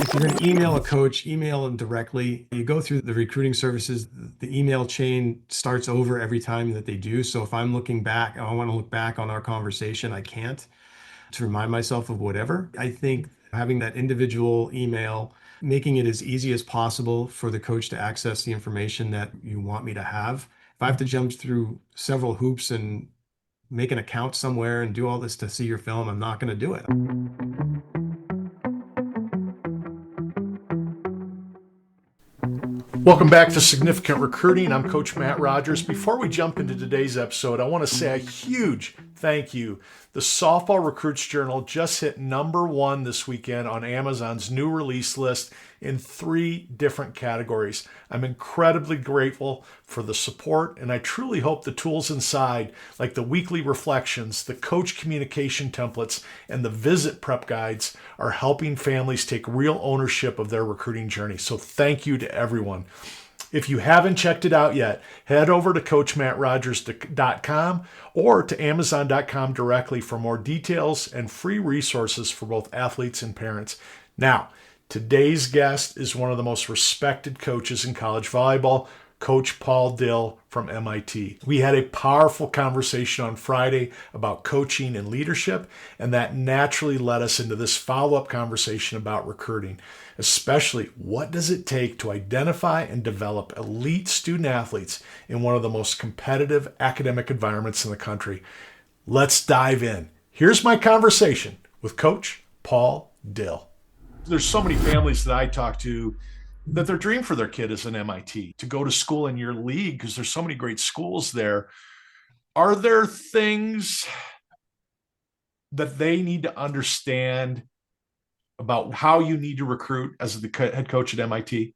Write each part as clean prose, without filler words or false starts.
if you're going to email a coach, email them directly. You go through the recruiting services, the email chain starts over every time that they do. So if I'm looking back, I want to look back on our conversation, I can't to remind myself of whatever. I think having that individual email, making it as easy as possible for the coach to access the information that you want me to have. If I have to jump through several hoops and make an account somewhere and do all this to see your film, I'm not going to do it. Welcome back to Significant Recruiting. I'm Coach Matt Rogers. Before we jump into today's episode, I want to say a huge thank you. The Softball Recruits Journal just hit #1 this weekend on Amazon's new release list in 3 different categories. I'm incredibly grateful for the support, and I truly hope the tools inside, like the weekly reflections, the coach communication templates, and the visit prep guides, are helping families take real ownership of their recruiting journey. So thank you to everyone. If you haven't checked it out yet, head over to CoachMattRogers.com or to Amazon.com directly for more details and free resources for both athletes and parents. Now, today's guest is one of the most respected coaches in college volleyball, Coach Paul Dill from MIT. We had a powerful conversation on Friday about coaching and leadership, and that naturally led us into this follow-up conversation about recruiting, especially what does it take to identify and develop elite student athletes in one of the most competitive academic environments in the country. Let's dive in. Here's my conversation with Coach Paul Dill. There's so many families that I talk to that their dream for their kid is an MIT, to go to school in your league because there's so many great schools there. Are there things that they need to understand about how you need to recruit as the head coach at MIT?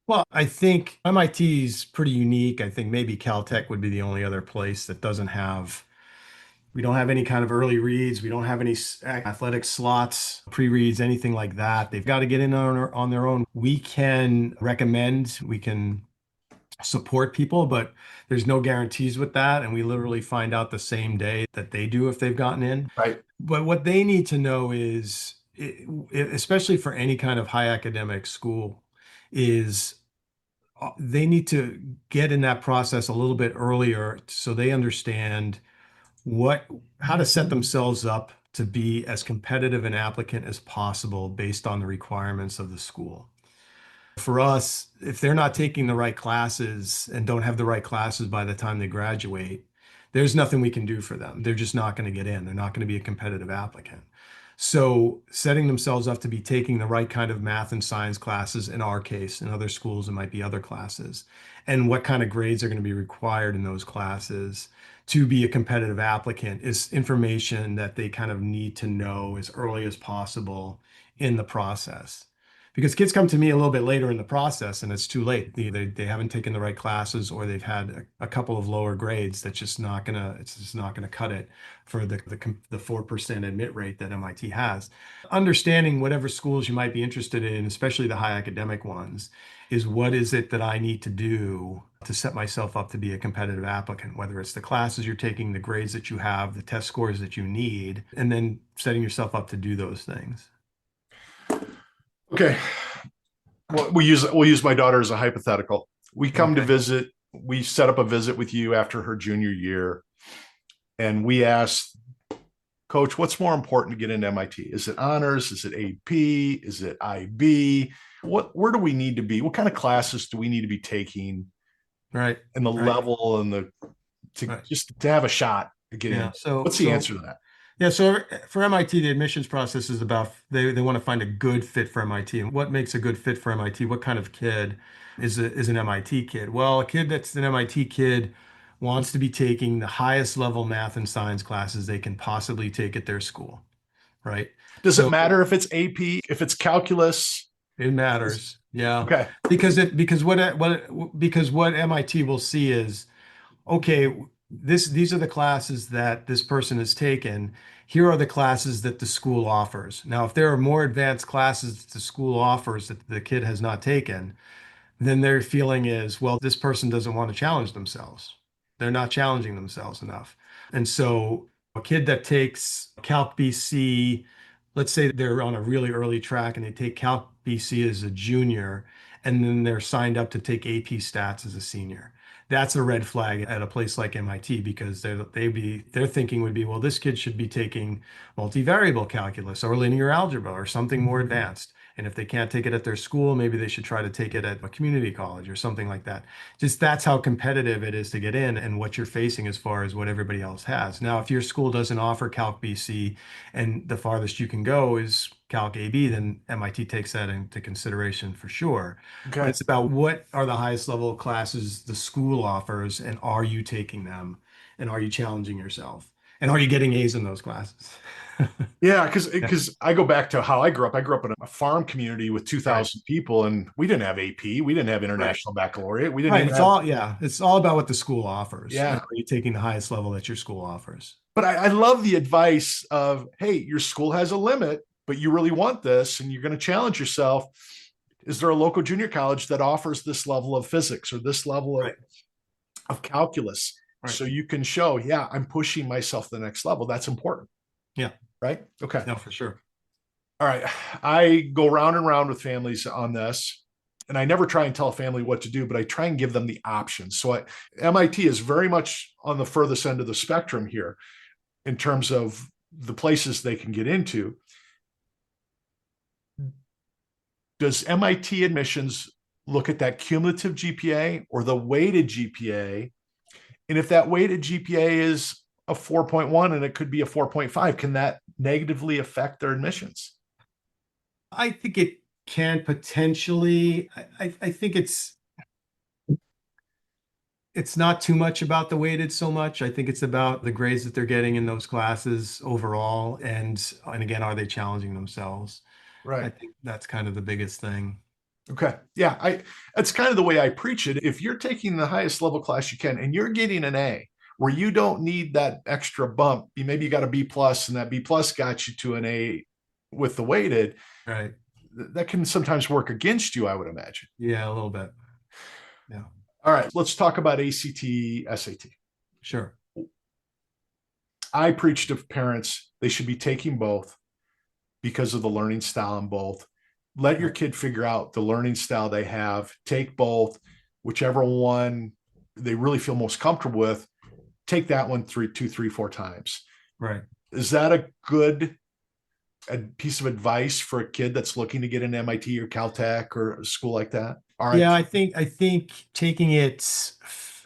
Well, I think MIT is pretty unique. I think maybe Caltech would be the only other place that doesn't have, we don't have any kind of early reads. We don't have any athletic slots, pre-reads, anything like that. They've got to get in on their own. We can recommend, we can support people, but there's no guarantees with that. And we literally find out the same day that they do if they've gotten in. Right. But what they need to know is, especially for any kind of high academic school, is they need to get in that process a little bit earlier so they understand how to set themselves up to be as competitive an applicant as possible based on the requirements of the school. For us, if they're not taking the right classes and don't have the right classes by the time they graduate, there's nothing we can do for them. They're just not going to get in. They're not going to be a competitive applicant. So setting themselves up to be taking the right kind of math and science classes, in our case, in other schools, it might be other classes, and what kind of grades are going to be required in those classes to be a competitive applicant is information that they kind of need to know as early as possible in the process. Because kids come to me a little bit later in the process and it's too late. They haven't taken the right classes, or they've had a couple of lower grades that's just not gonna, it's just not gonna cut it for the 4% admit rate that MIT has. Understanding whatever schools you might be interested in, especially the high academic ones, is what is it that I need to do to set myself up to be a competitive applicant, whether it's the classes you're taking, the grades that you have, the test scores that you need, and then setting yourself up to do those things. Okay. Well, we'll use my daughter as a hypothetical. We come to visit. We set up a visit with you after her junior year, and we asked, Coach, what's more important to get into MIT? Is it honors? Is it AP? Is it IB? Where do we need to be? What kind of classes do we need to be taking? Right. And the Right. level and just to have a shot at getting in. What's the answer to that? Yeah, so for MIT, the admissions process is about they want to find a good fit for MIT. And what makes a good fit for MIT? What kind of kid is an MIT kid? Well, a kid that's an MIT kid wants to be taking the highest level math and science classes they can possibly take at their school, right? Does it matter if it's AP, if it's calculus? It matters. Yeah. Okay. Because what MIT will see is, okay, these are the classes that this person has taken. Here are the classes that the school offers. Now, if there are more advanced classes that the school offers that the kid has not taken, then their feeling is, well, this person doesn't want to challenge themselves. They're not challenging themselves enough. And so a kid that takes Calc BC, let's say they're on a really early track and they take Calc BC as a junior, and then they're signed up to take AP stats as a senior. That's a red flag at a place like MIT because their thinking would be, well, this kid should be taking multivariable calculus or linear algebra or something more advanced. And if they can't take it at their school, maybe they should try to take it at a community college or something like that. Just that's how competitive it is to get in and what you're facing as far as what everybody else has. Now, if your school doesn't offer Calc BC and the farthest you can go is Calc AB, then MIT takes that into consideration for sure. But Okay. it's about what are the highest level of classes the school offers, and are you taking them? And are you challenging yourself? And are you getting A's in those classes? Yeah, because Yeah, I go back to how I grew up. I grew up in a farm community with right, 2,000 people, and we didn't have AP. We didn't have right, International Baccalaureate. We didn't right. even It's have, all, yeah, it's all about what the school offers. And yeah. are you taking the highest level that your school offers? But I love the advice of, hey, your school has a limit, but you really want this and you're going to challenge yourself. Is there a local junior college that offers this level of physics or this level Right, of calculus? right. So you can show, yeah, I'm pushing myself to the next level. That's important, Yeah, right? Okay. no, for sure. All right. I go round and round with families on this. And I never try and tell a family what to do, but I try and give them the options. MIT is very much on the furthest end of the spectrum here in terms of the places they can get into. Does MIT admissions look at that cumulative GPA or the weighted GPA? And if that weighted GPA is a 4.1 and it could be a 4.5, can that negatively affect their admissions? I think it can potentially. I think it's not too much about the weighted so much. I think it's about the grades that they're getting in those classes overall, and again, are they challenging themselves? I Right. think that's kind of the biggest thing. Okay. Yeah. That's kind of the way I preach it. If you're taking the highest level class you can and you're getting an A where you don't need that extra bump, maybe you got a B plus and that B plus got you to an A with the weighted, Right. that can sometimes work against you, I would imagine. Yeah, a little bit. Yeah, All right. Let's talk about ACT, SAT. sure. I preach to parents they should be taking both because of the learning style in both. Let your Right. kid figure out the learning style they have. Take both, whichever one they really feel most comfortable with. Take that one three, two, three, four times. Right. Is that a good piece of advice for a kid that's looking to get an MIT or Caltech or a school like that? All right. Yeah, I think taking it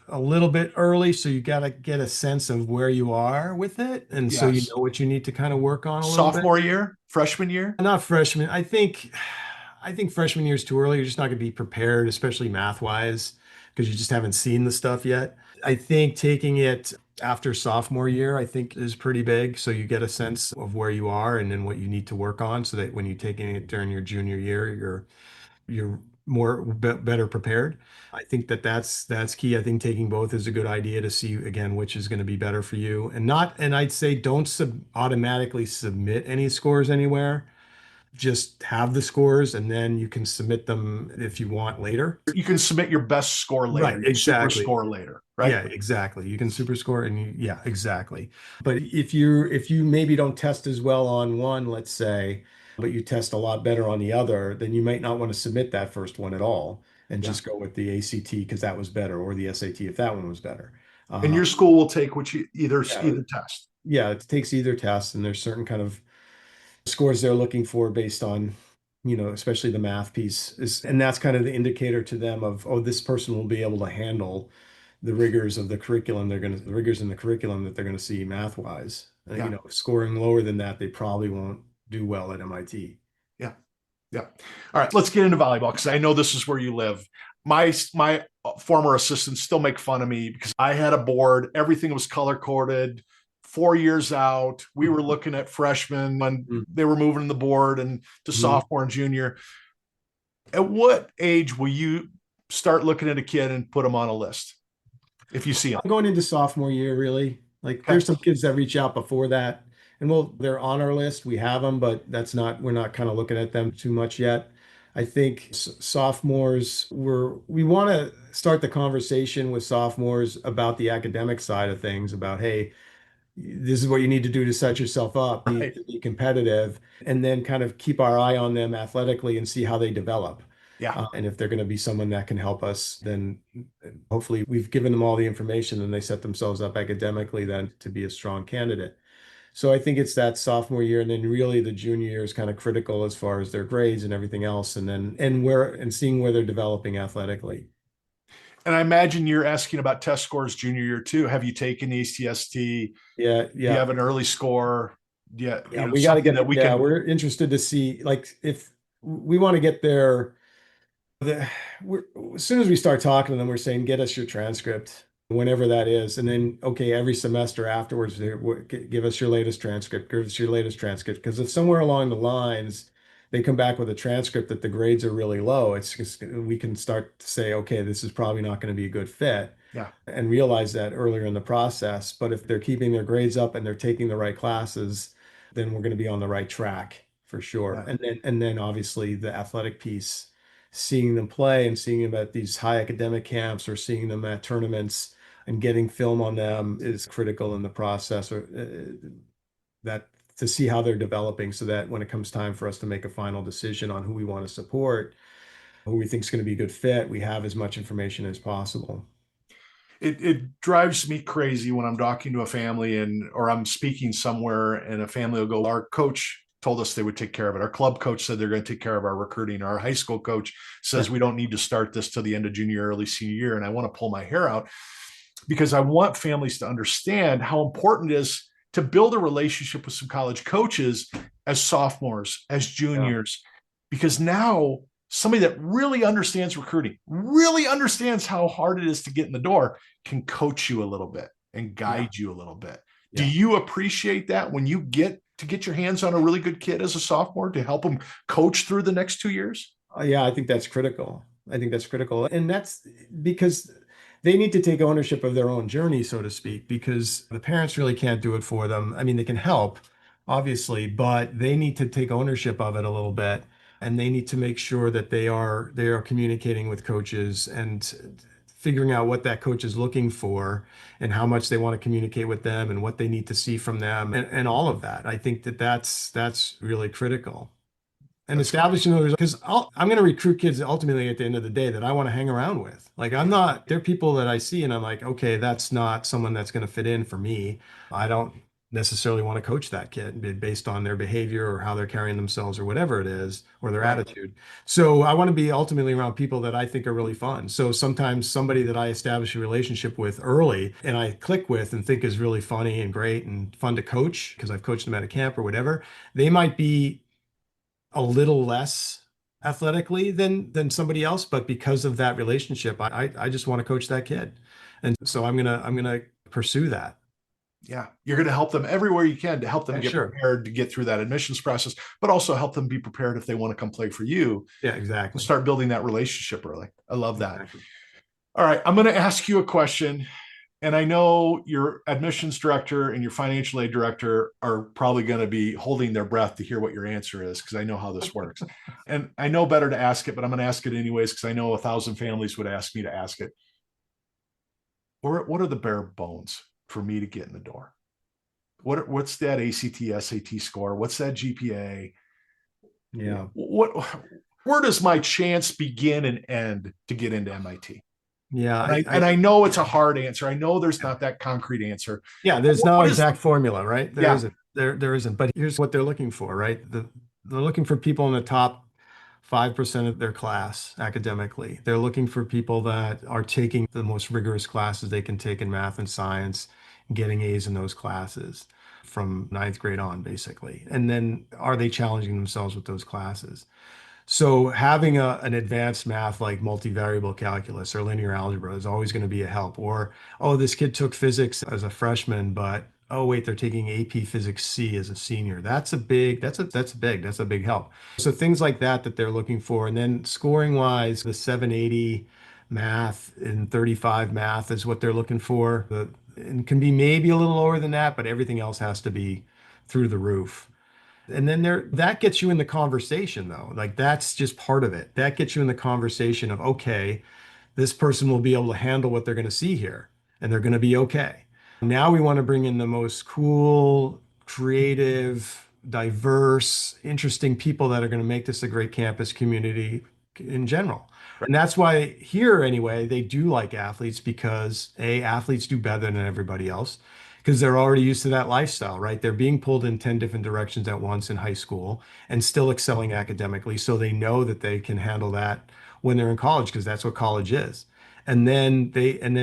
a little bit early, so you got to get a sense of where you are with it, and so you Yes. know what you need to kind of work on a little bit. Sophomore year, freshman year. Not freshman. I think freshman year is too early. You're just not going to be prepared, especially math wise, because you just haven't seen the stuff yet. I think taking it after sophomore year, I think is pretty big. So you get a sense of where you are and then what you need to work on so that when you're taking it during your junior year, you're better prepared. I think that's key. I think taking both is a good idea to see again which is going to be better for you, and I'd say don't automatically submit any scores anywhere. Just have the scores and then you can submit them if you want later. You can submit your best score later, Right, your super exactly. score later, right? Yeah, exactly. You can super score and yeah, exactly. But if you maybe don't test as well on one, let's say, but you test a lot better on the other, then you might not want to submit that first one at all and Yeah. just go with the ACT because that was better, or the SAT if that one was better. And Uh, your school will take which yeah, either test. yeah, it takes either test, and there's certain kind of scores they're looking for based on, especially the math piece is, and that's kind of the indicator to them of, oh, this person will be able to handle the rigors of the curriculum. The rigors in the curriculum that they're going to see math wise. Yeah. Scoring lower than that, they probably won't do well at MIT. Yeah. Yeah. All right, let's get into volleyball because I know this is where you live. My former assistants still make fun of me because I had a board, everything was color coded. 4 years out, we were looking at freshmen when Mhm. they were moving the board and to Mhm. sophomore and junior. At what age will you start looking at a kid and put them on a list if you see them? I'm going into sophomore year, really. Like Okay. there's some kids that reach out before that, and they're on our list. We have them, but we're not kind of looking at them too much yet. I think sophomores, we want to start the conversation with sophomores about the academic side of things, about, hey, this is what you need to do to set yourself up, Right. to be competitive, and then kind of keep our eye on them athletically and see how they develop. Yeah. And if they're going to be someone that can help us, then hopefully we've given them all the information and they set themselves up academically then to be a strong candidate. So I think it's that sophomore year, and then really the junior year is kind of critical as far as their grades and everything else, and then and seeing where they're developing athletically. And I imagine you're asking about test scores junior year too. Have you taken the ACST? Yeah, Do you yeah. have an early score? Yeah, Yeah, we got to something get, that we yeah, can. we're interested to see, like, if we want to get there, the, we're, as soon as we start talking to them, we're saying, get us your transcript, whenever that is. And then, okay, every semester afterwards, give us your latest transcript, give us your latest transcript. Because if somewhere along the lines, they come back with a transcript that the grades are really low, it's just, we can start to say, okay, this is probably not going to be a good fit Yeah, and realize that earlier in the process. But if they're keeping their grades up and they're taking the right classes, then we're going to be on the right track for sure. yeah. And then obviously the athletic piece, seeing them play and seeing them at these high academic camps or seeing them at tournaments and getting film on them is critical in the process, or that to see how they're developing so that when it comes time for us to make a final decision on who we want to support, who we think is going to be a good fit, we have as much information as possible. It drives me crazy when I'm talking to a family and or I'm speaking somewhere and a family will go, our coach told us they would take care of it. Our club coach said they're going to take care of our recruiting. Our high school coach says we don't need to start this till the end of junior, early senior year. And I want to pull my hair out because I want families to understand how important it is to build a relationship with some college coaches as sophomores, as Yeah. juniors, because now somebody that really understands recruiting, really understands how hard it is to get in the door, can coach you a little bit and Yeah. guide you a little bit. Do Yeah. you appreciate that when you get to get your hands on a really good kid as a sophomore to help them coach through the next 2 years? Yeah, I think that's critical. I think that's critical. And that's because they need to take ownership of their own journey, so to speak, because the parents really can't do it for them. I mean, they can help, obviously, but they need to take ownership of it a little bit. And they need to make sure that they are communicating with coaches and figuring out what that coach is looking for and how much they want to communicate with them and what they need to see from them and all of that. I think that that's really critical and That's establishing those because I'm going to recruit kids ultimately at the end of the day that I want to hang around with. Like I'm not, they're people that I see and I'm like, okay, that's not someone that's going to fit in for me. I don't necessarily want to coach that kid based on their behavior or how they're carrying themselves or whatever it is or their right. attitude. So I want to be ultimately around people that I think are really fun. So sometimes somebody that I establish a relationship with early and I click with and think is really funny and great and fun to coach because I've coached them at a camp or whatever, they might be a little less athletically than somebody else, but because of that relationship, I just want to coach that kid, and so I'm gonna pursue that. Yeah, you're going to help them everywhere you can to help them Yeah, get sure. prepared to get through that admissions process, but also help them be prepared if they want to come play for you Yeah, and exactly. start building that relationship early. I love that. Exactly. All right, I'm going to ask you a question. And I know your admissions director and your financial aid director are probably going to be holding their breath to hear what your answer is because I know how this works. And I know better to ask it, but I'm going to ask it anyways because I know 1,000 families would ask me to ask it. Or what are the bare bones for me to get in the door? What's that ACT SAT score? What's that GPA? Yeah. What where does my chance begin and end to get into MIT? Yeah. And I I and I know it's a hard answer. I know there's not that concrete answer. yeah, there's no What is exact formula, right? There yeah, isn't. There isn't. But here's what they're looking for, right? They're looking for people in the top 5% of their class academically. They're looking for people that are taking the most rigorous classes they can take in math and science, getting A's in those classes from ninth grade on, basically. And then are they challenging themselves with those classes? So having an advanced math like multivariable calculus or linear algebra is always going to be a help. Or, oh, this kid took physics as a freshman, but oh wait, they're taking AP Physics C as a senior. That's a big help. So things like that they're looking for. And then scoring wise, the 780 math and 35 math is what they're looking for. And can be maybe a little lower than that, but everything else has to be through the roof. And then that gets you in the conversation though. Like that's just part of it. That gets you in the conversation of, okay, this person will be able to handle what they're going to see here and they're going to be okay. Now we want to bring in the most cool, creative, diverse, interesting people that are going to make this a great campus community in general. And that's why here, anyway, they do like athletes because A, athletes do better than everybody else because they're already used to that lifestyle, right? They're being pulled in 10 different directions at once in high school and still excelling academically. So they know that they can handle that when they're in college because that's what college is. And then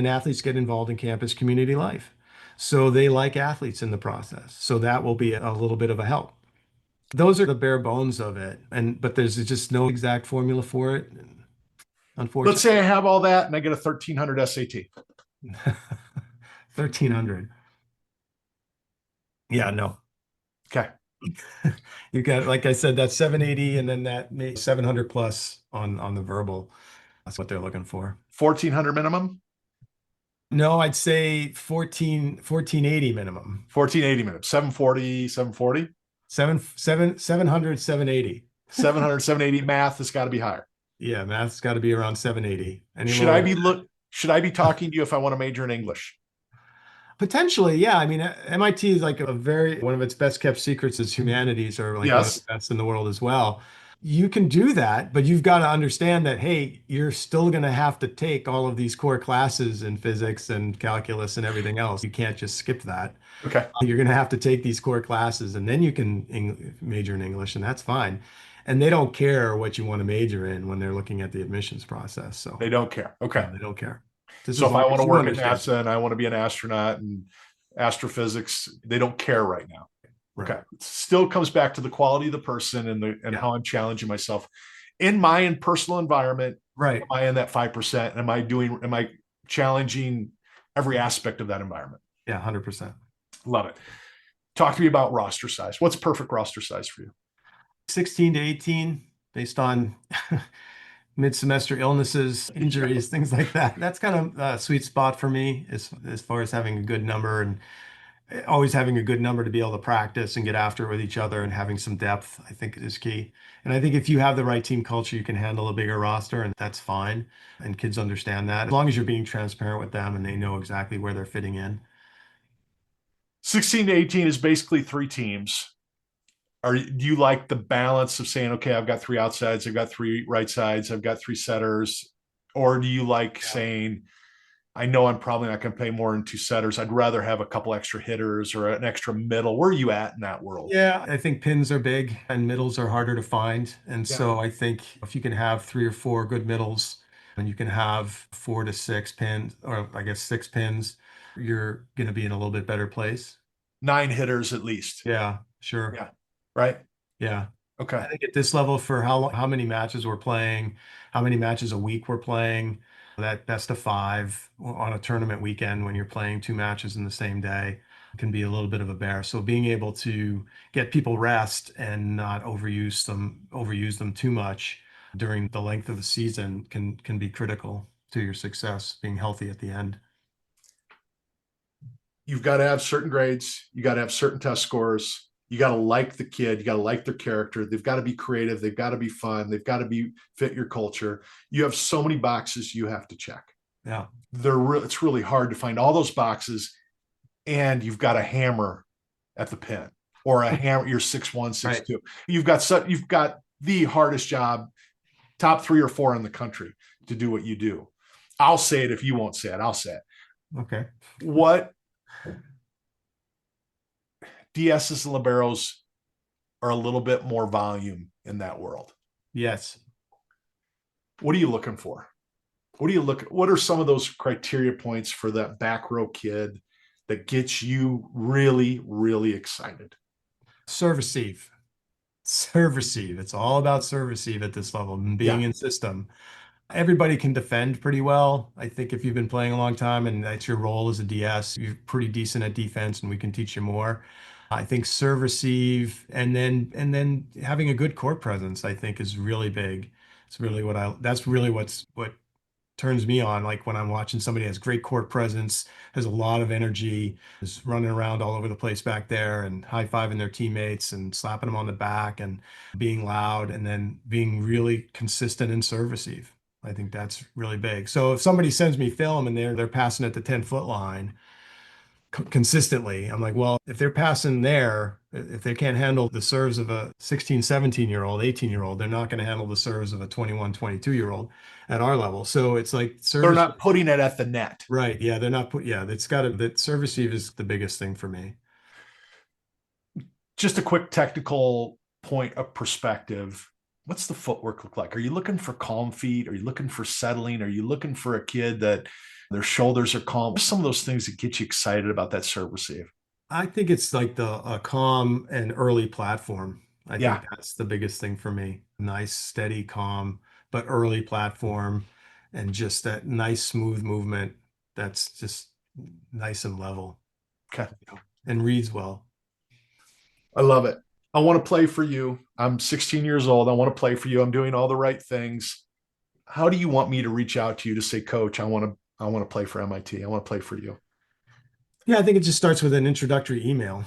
athletes get involved in campus community life. So they like athletes in the process. So that will be a little bit of a help. Those are the bare bones of it. But there's just no exact formula for it, Let's unfortunately. say I have all that and I get a 1300 SAT. 1300. Yeah, no. Okay. You got, like I said, that's 780 and then that 700 plus on the verbal. That's what they're looking for. 1400 minimum, No, I'd say 1480 minimum. 1480 minimum, 740, 740, 700, 780. 700, 780 math has got to be higher. Yeah, math's got to be around 780. Any Should lower I than be that? should I be talking to you if I want to major in English? Potentially, yeah. I mean, MIT is like one of its best kept secrets is humanities are like one of the Yes. best in the world as well. You can do that, but you've got to understand that, hey, you're still going to have to take all of these core classes in physics and calculus and everything else. You can't just skip that. Okay. You're going to have to take these core classes and then you can major in English, and that's fine. And they don't care what you want to major in when they're looking at the admissions process. So, They don't care. Okay. no, they don't care. Just So as if I long want as to you work at understand. NASA and I want to be an astronaut and astrophysics, they don't care right now. Right. Okay. It still comes back to the quality of the person and Yeah. how I'm challenging myself in my personal environment. Right. Am I in that 5%? Am I challenging every aspect of that environment? Yeah, 100%. Love it. Talk to me about roster size. What's perfect roster size for you? 16 to 18 based on mid-semester illnesses, injuries, things like that. That's kind of a sweet spot for me as far as having a good number and always having a good number to be able to practice and get after it with each other and having some depth, I think is key. And I think if you have the right team culture, you can handle a bigger roster and that's fine. And kids understand that as long as you're being transparent with them and they know exactly where they're fitting in. 16 to 18 is basically three teams. Do you like the balance of saying, okay, I've got three outsides, I've got three right sides, I've got three setters? Or do you like Yeah. saying, I know I'm probably not going to play more than two setters. I'd rather have a couple extra hitters or an extra middle. Where are you at in that world? Yeah, I think pins are big and middles are harder to find. And Yeah. so I think if you can have three or four good middles and you can have 4 to 6 pins, or I guess 6 pins, you're going to be in a little bit better place. Nine hitters at least. Yeah, sure. Yeah. Right. Yeah. Okay. I think at this level for how many matches we're playing, how many matches a week we're playing, that best of five on a tournament weekend when you're playing two matches in the same day can be a little bit of a bear. So being able to get people rest and not overuse them too much during the length of the season can be critical to your success, being healthy at the end. You've got to have certain grades. You got to have certain test scores. You got to like the kid. You got to like their character. They've got to be creative. They've got to be fun. They've got to be fit your culture. You have so many boxes you have to check. Yeah. It's really hard to find all those boxes, and you've got a hammer at the pin or a hammer. You're 6'1", 6'2". Right. You've got the hardest job, top 3 or 4 in the country to do what you do. I'll say it if you won't say it. I'll say it. Okay. What DSs and liberos are a little bit more volume in that world. Yes. What are you looking for? What are some of those criteria points for that back row kid that gets you really, really excited? Serve receive. Serve receive. It's all about serve receive at this level and being Yeah. in system. Everybody can defend pretty well. I think if you've been playing a long time and that's your role as a DS, you're pretty decent at defense and we can teach you more. I think serve receive and then having a good court presence, I think is really big. It's really that's really what turns me on. Like when I'm watching somebody has great court presence, has a lot of energy, is running around all over the place back there and high-fiving their teammates and slapping them on the back and being loud and then being really consistent in serve receive. I think that's really big. So if somebody sends me film and they're passing at the 10-foot line, consistently. I'm like, well, if they're passing there, if they can't handle the serves of a 16, 17-year-old, 18-year-old, they're not going to handle the serves of a 21, 22-year-old at our level. So it's like They're service. not putting it at the net. Right. Yeah. They're not yeah, it's got to, that service receive is the biggest thing for me. Just a quick technical point of perspective. What's the footwork look like? Are you looking for calm feet? Are you looking for settling? Are you looking for a kid that their shoulders are calm? What's some of those things that get you excited about that serve receive? I think it's like the a calm and early platform. I Yeah. think that's the biggest thing for me. Nice, steady, calm, but early platform and just that nice, smooth movement that's just nice and level, Okay. and reads well. I love it. I want to play for you. I'm 16 years old. I want to play for you. I'm doing all the right things. How do you want me to reach out to you to say, Coach, I want to play for MIT. I want to play for you. Yeah, I think it just starts with an introductory email,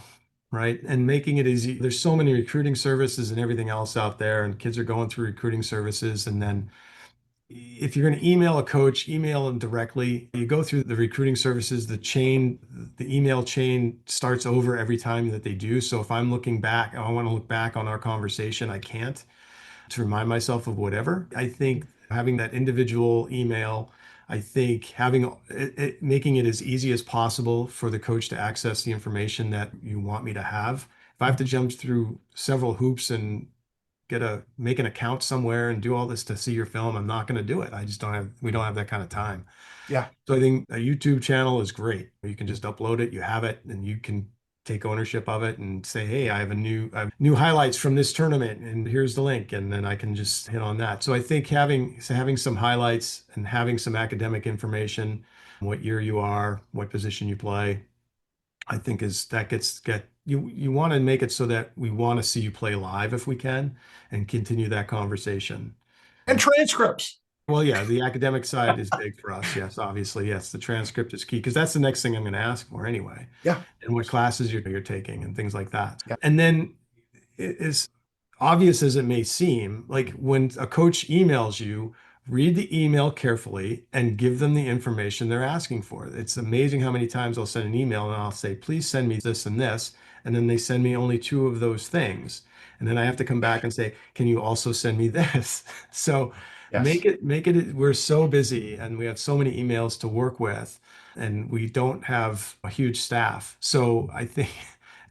right? And making it easy. There's so many recruiting services and everything else out there, and kids are going through recruiting services. And then if you're going to email a coach, email them directly. You go through the recruiting services, the email chain starts over every time that they do. So if I'm looking back, I want to look back on our conversation, I can't, to remind myself of whatever. I think having that individual email, I think making it as easy as possible for the coach to access the information that you want me to have. If I have to jump through several hoops and make an account somewhere and do all this to see your film, I'm not going to do it. We don't have that kind of time. Yeah. So I think a YouTube channel is great. You can just upload it, you have it, and you can take ownership of it and say, hey, I have new highlights from this tournament and here's the link. And then I can just hit on that. So I think having some highlights and having some academic information, what year you are, what position you play, I think is that get you want to make it so that we want to see you play live if we can and continue that conversation. And transcripts. Well, yeah, the academic side is big for us. Yes, obviously. Yes, the transcript is key because that's the next thing I'm going to ask for anyway, Yeah. and what classes you're taking and things like that. Yeah. And then as obvious as it may seem, like when a coach emails you, read the email carefully and give them the information they're asking for. It's amazing how many times I'll send an email and I'll say, please send me this and this. And then they send me only two of those things. And then I have to come back and say, can you also send me this? So Yes. we're so busy and we have so many emails to work with and we don't have a huge staff. So I think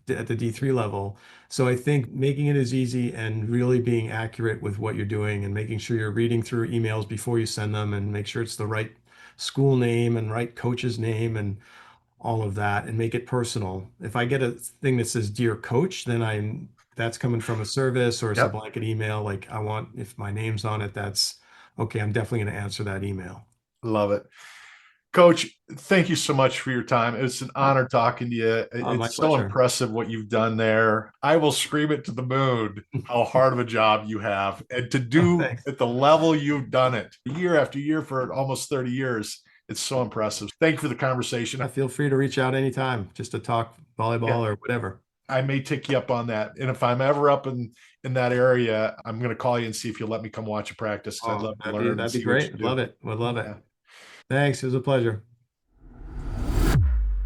at the D3 level, so I think making it as easy and really being accurate with what you're doing and making sure you're reading through emails before you send them and make sure it's the right school name and right coach's name and all of that and make it personal. If I get a thing that says dear coach, then that's coming from a service or it's a Yep. blanket email. Like if my name's on it, that's okay. I'm definitely going to answer that email. Love it. Coach, thank you so much for your time. It's an honor talking to you. My It's so pleasure. impressive what you've done there. I will scream it to the moon how hard of a job you have. And to do Thanks. at the level you've done it year after year for almost 30 years, it's so impressive. Thank you for the conversation. Feel free to reach out anytime just to talk Yeah, volleyball or whatever. I may take you up on that. And if I'm ever up in that area, I'm going to call you and see if you'll let me come watch a practice because I'd Oh, love to learn and that'd be see what great. you I'd do. love it. Would love it. Yeah. Thanks. It was a pleasure.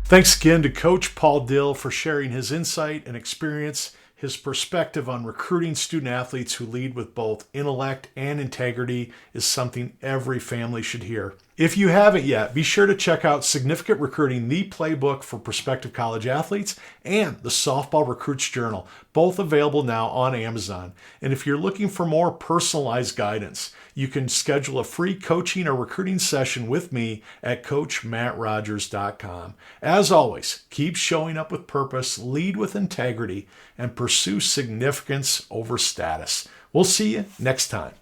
Thanks again to Coach Paul Dill for sharing his insight and experience, his perspective on recruiting student athletes who lead with both intellect and integrity is something every family should hear. If you haven't yet, be sure to check out Significant Recruiting, the playbook for prospective college athletes, and the Softball Recruits Journal, both available now on Amazon. And if you're looking for more personalized guidance, you can schedule a free coaching or recruiting session with me at CoachMattRogers.com. As always, keep showing up with purpose, lead with integrity, and pursue significance over status. We'll see you next time.